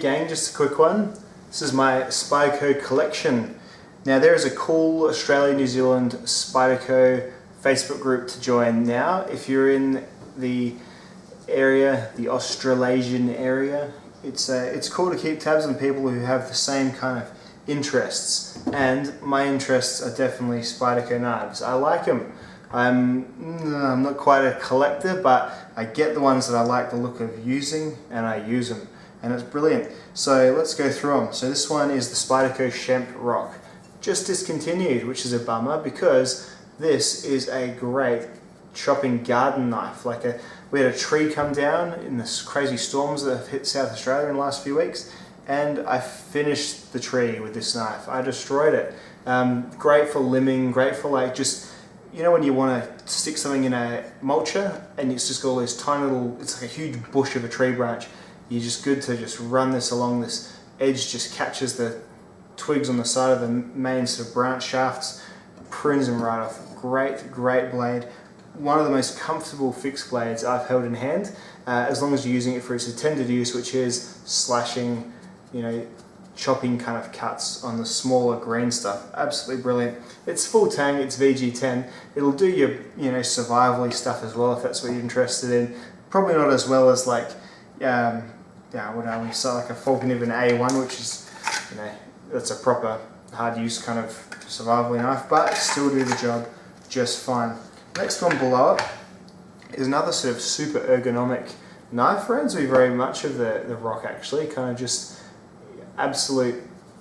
gang, just a quick one. This is my Spyderco collection. Now there is a cool Australia New Zealand Spyderco Facebook group to join now. If you're in the area, the Australasian area, it's cool to keep tabs on people who have the same kind of interests, and my interests are definitely Spyderco knives. I like them. I'm not quite a collector, but I get the ones that I like the look of using, and I use them, and it's brilliant. So let's go through them. So this one is the Spyderco Shemp Rock, just discontinued, which is a bummer because this is a great chopping garden knife. We had a tree come down in this crazy storms that have hit South Australia in the last few weeks, and I finished the tree with this knife. I destroyed it. Great for limbing, great for just, you know when you want to stick something in a mulcher and it's just got all these tiny little, it's like a huge bush of a tree branch. You're just good to just run this along, this edge just catches the twigs on the side of the main sort of branch shafts, prunes them right off. Great blade. One of the most comfortable fixed blades I've held in hand, as long as you're using it for its intended use, which is slashing, chopping kind of cuts on the smaller green stuff. Absolutely brilliant. It's full tang, it's VG10. It'll do your survival-y stuff as well if that's what you're interested in. Probably not as well as like a Falcon Ibn A1, which is that's a proper hard use kind of survival knife, but still do the job just fine. Next one below it is another sort of super ergonomic knife. Reminds me very much of the Rock actually, kind of just absolute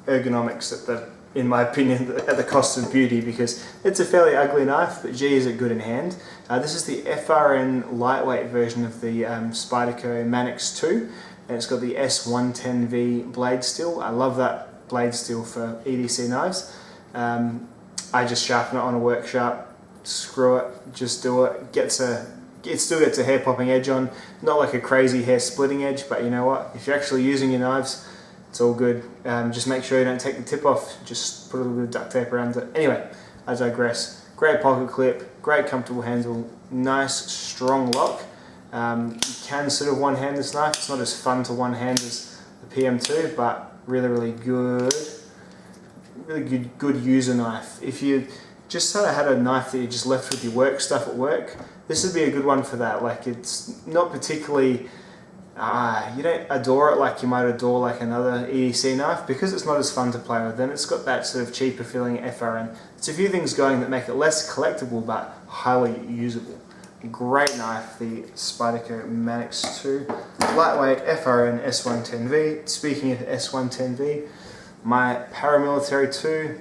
ergonomics in my opinion, at the cost of beauty, because it's a fairly ugly knife, but gee is it good in hand. This is the FRN Lightweight version of the Spyderco Manix 2, and it's got the S110V blade steel. I love that blade steel for EDC knives. I just sharpen it on a work sharp, screw it, just do it. It still gets a hair popping edge on, not like a crazy hair splitting edge, but you know what, if you're actually using your knives, it's all good. Just make sure you don't take the tip off, just put a little bit of duct tape around it. Anyway, I digress. Great pocket clip, great comfortable handle, nice strong lock. You can sort of one-hand this knife. It's not as fun to one-hand as the PM2, but really good user knife. If you just sort of had a knife that you just left with your work stuff at work, this would be a good one for that. Like, it's not particularly, you don't adore it like you might adore like another EDC knife, because it's not as fun to play with. Then it's got that sort of cheaper feeling FRN. It's a few things going that make it less collectible but highly usable. Great knife, the Spyderco Manix 2, lightweight FRN S110V. Speaking of S110V, my paramilitary 2,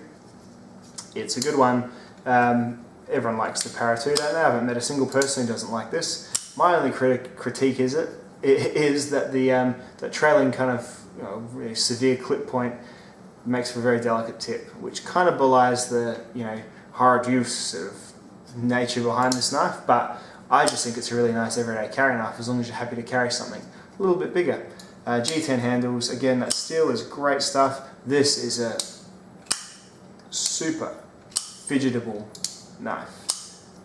it's a good one. Everyone likes the Para 2, don't they? I haven't met a single person who doesn't like this. My only critique is that the trailing kind of really severe clip point makes for a very delicate tip, which kind of belies the hard use sort of nature behind this knife. But I just think it's a really nice everyday carry knife, as long as you're happy to carry something a little bit bigger. G10 handles, again, that steel is great stuff. This is a super fidgetable knife.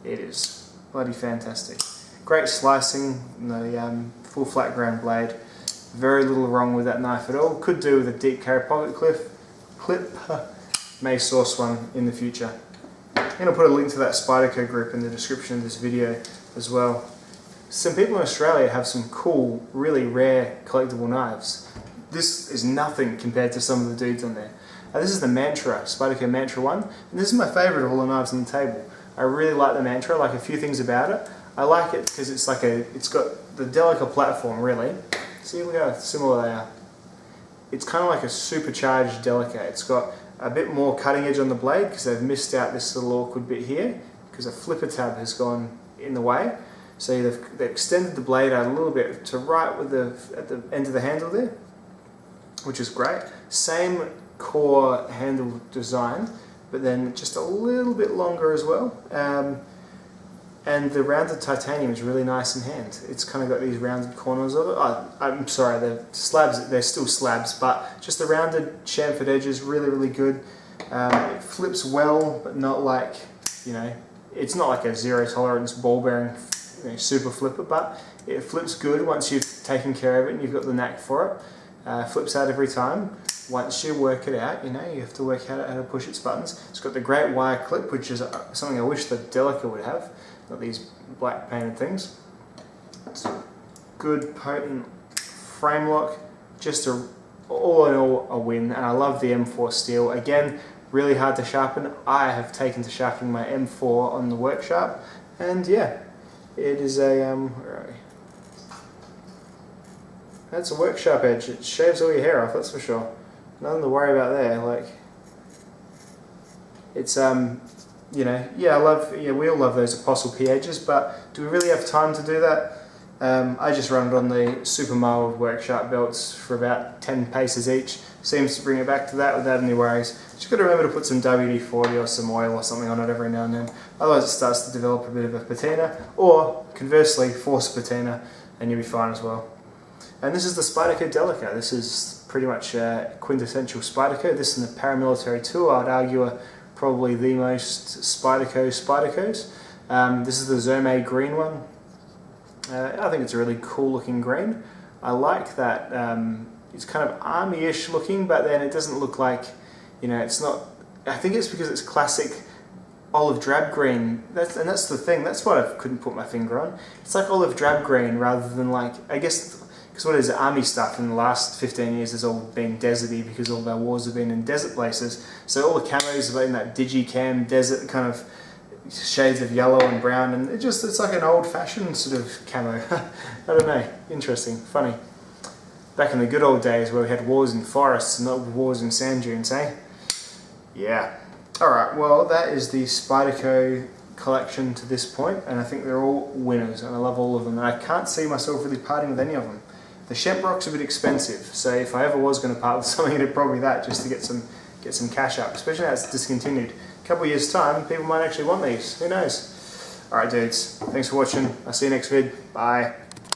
It is bloody fantastic. Great slicing, the full flat ground blade. Very little wrong with that knife at all. Could do with a deep carry pocket clip. May source one in the future. I'm going to put a link to that Spyderco group in the description of this video as well. Some people in Australia have some cool, really rare collectible knives. This is nothing compared to some of the dudes on there. This is the Mantrap, Spyderco Mantra 1, and this is my favourite of all the knives on the table. I really like the Mantra. I like a few things about it. I like it because it's got the Delica platform, really. See look how similar they are. It's kind of like a supercharged Delica. It's got a bit more cutting edge on the blade because they've missed out this little awkward bit here because a flipper tab has gone in the way. So they've extended the blade out a little bit to right at the end of the handle there, which is great. Same core handle design, but then just a little bit longer as well. And the rounded titanium is really nice in hand. It's kind of got these rounded corners of it. I'm sorry, the slabs, they're still slabs, but just the rounded chamfered edges, really good. It flips well, but not like, it's not like a zero tolerance ball bearing super flipper, but it flips good once you've taken care of it and you've got the knack for it. flips out every time. Once you work it out, you know, you have to work out how to push its buttons. It's got the great wire clip, which is something I wish the Delica would have, not these black painted things. It's a good, potent frame lock, just all in all a win, and I love the M4 steel. Again, really hard to sharpen. I have taken to sharpening my M4 on the workshop, and yeah, it is a, where are we? That's a workshop edge. It shaves all your hair off, that's for sure. Nothing to worry about there. Like, it's you know, yeah, we all love those Apostle P edges, but do we really have time to do that? I just run it on the super mild workshop belts for about 10 paces each. Seems to bring it back to that without any worries. Just got to remember to put some WD-40 or some oil or something on it every now and then. Otherwise it starts to develop a bit of a patina, or conversely force a patina, and you'll be fine as well. And this is the Spyderco Delica. This is pretty much quintessential Spyderco. This is the paramilitary tool. I'd argue probably the most Spydercos. This is the Zome green one. I think it's a really cool looking green. I like that it's kind of army-ish looking, but then it doesn't look like, you know, it's not, I think it's because it's classic olive drab green. That's the thing, that's what I couldn't put my finger on. It's like olive drab green rather than like, I guess, because what is it, army stuff in the last 15 years has all been deserty because all of our wars have been in desert places. So all the camos are in that digicam desert kind of shades of yellow and brown, and it's like an old-fashioned sort of camo. I don't know, interesting, funny. Back in the good old days where we had wars in forests and not wars in sand dunes, eh? Yeah. Alright, well that is the Spyderco collection to this point, and I think they're all winners, and I love all of them, and I can't see myself really parting with any of them. The Shemprock's a bit expensive, so if I ever was going to part with something, it'd probably that, just to get some cash up, especially now it's discontinued. A couple of years time, people might actually want these, who knows? Alright dudes, thanks for watching, I'll see you next vid, bye.